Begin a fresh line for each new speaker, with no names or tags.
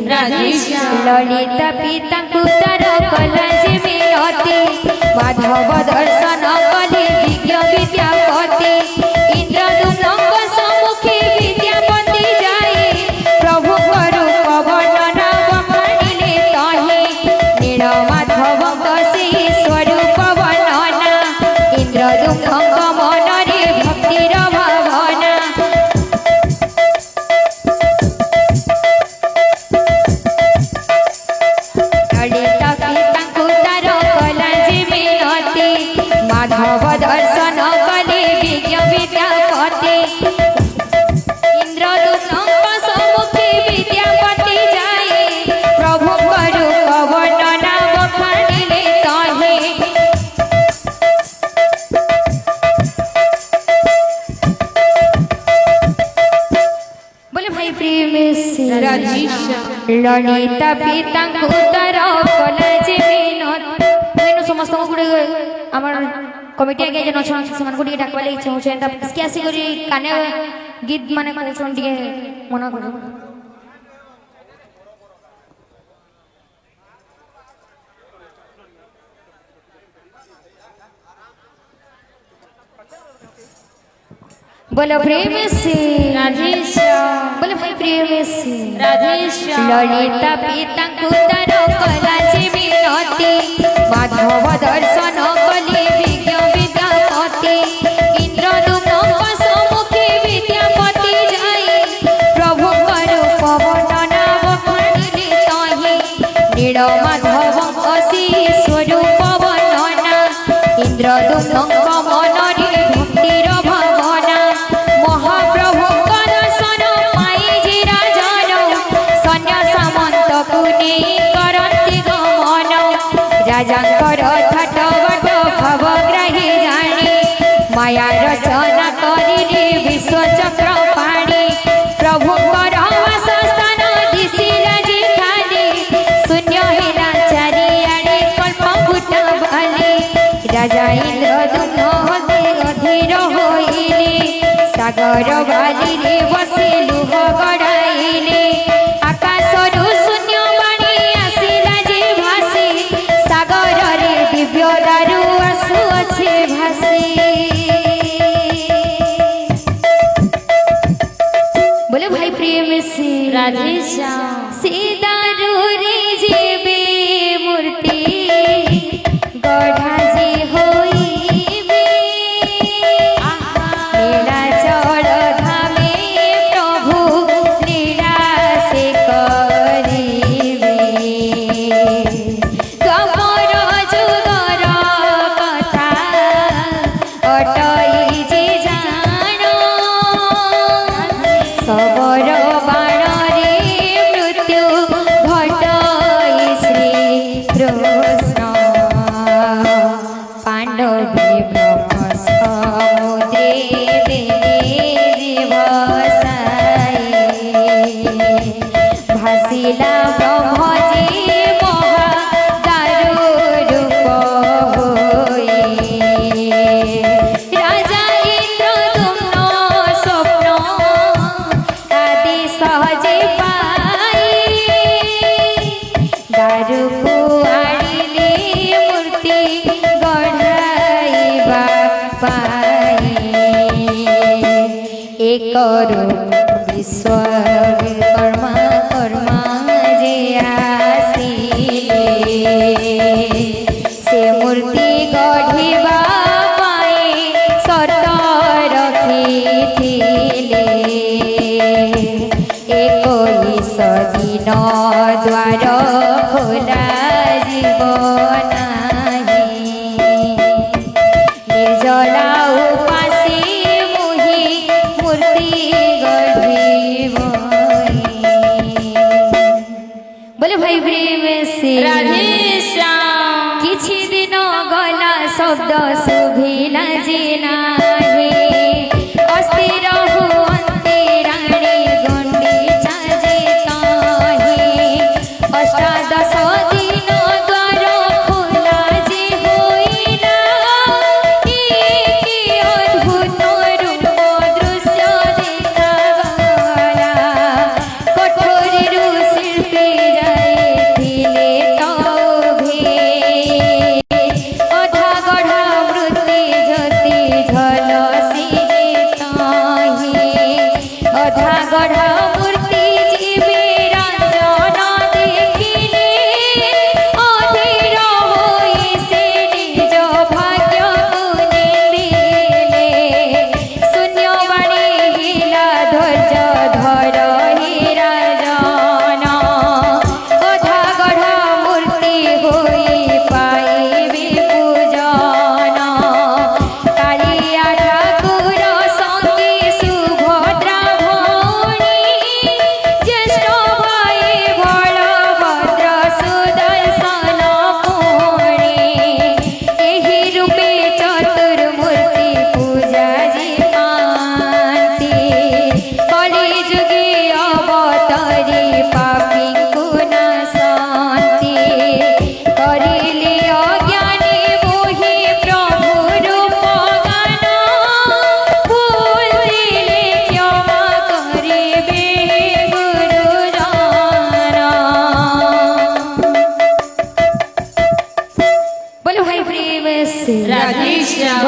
ललिता पिता तार कला जे मिलती माधव दर्शन कले विज्ञ विद्यापति इंद्रदुम्नଙ୍କ सम्मुखे विद्यापति जाए प्रभु रूप वर्णना बखाणिले तहे नीलमाधवଙ୍କ ସେହି स्वरूप वर्णना इंद्रदुम्नଙ୍କ मनरे भक्तिर भावना ललिता पिता तार कला जे मिलती माधव दर्शन कले विज्ञ विद्यापति इंद्रदुम्नଙ୍କ सम्मुखे विद्यापति जाए प्रभु रूप वर्णना बखाणिले तहे बोले भाई प्रेम से ललिता पिता तार कला जे मिलती समस्त आमार कमिटी आगे जन अछन समान को डाकवा ले चाहछन त किसके आसी करी काने गीत माने कहछन टिके मना करू बोलो प्रेम से बोलो भाई प्रेम से ललिता पिता तार कला जे मिलती माधव दर्शन कले विज्ञ विद्यापति इंद्रदुम्नଙ୍କ सम्मुखे विद्यापति जाए प्रभु रूप वर्णना बखाणिले तहे नीलमाधवଙ୍କ ସେହି स्वरूप वर्णना इंद्रदुम्नଙ୍କ मनरे भक्तिर भावना महाप्रभुଙ୍କ दर्शन पाई जे राजन सैन्य सामन्तକୁ ନେଇ କରନ୍ତି ଗମନ राजांकर ठाट बाट भवग्राही जाने माया रचना करिले विश्वचक्र पाणी प्रभुंकर वासस्थान दिशिला जे खाली शून्य हेला चारिआडे कल्पभूत बाले राजा इंद्रदुम्न अधीर होइले सागर बाली रे बसे लुह गड़ाइले आकाशरु शून्य बाणी आसिला जे भासी सागर रे दिव्य दारु आसु अच्छे भासी बोले भाई प्रेम से दारु रे जेबे मूर्ति गढ़ा जे होइबे नीलाचल धामे प्रभु लीला से करिबे गपर जुगर कथा अटई जे जान सबर बाण रे मृत्यु घटई श्री कृष्ण पांडवे ब्रह्म समुद्रे बसाए भासिला ब्रह्म जे महा दारु रूप होए राजा इंद्रदुम्न स्वप्न आदि सहजे पाए दारु को आनिले मूर्ति गढ़ाइबा पाए एक रूप विश्वकर्मा कर्मा जे आसिले से मूर्ति गढ़िबा पाए शर्त रखिथिले 21 दिन द्वार खोला जीव नाही निर्जला उपासी मुहि मूर्ति गढ़िब बोले भाई प्रेम से किछि दिन गला शब्द शुभिला जे नाही अस्थिर हुअन्ते राणी गुण्डिचा जे ताहि अष्टादश दिन द्वार खोला जे होइला कि अद्भुत रूप दृश्य देखागला कठोरीरु शिल्पी से
राधेश्याम।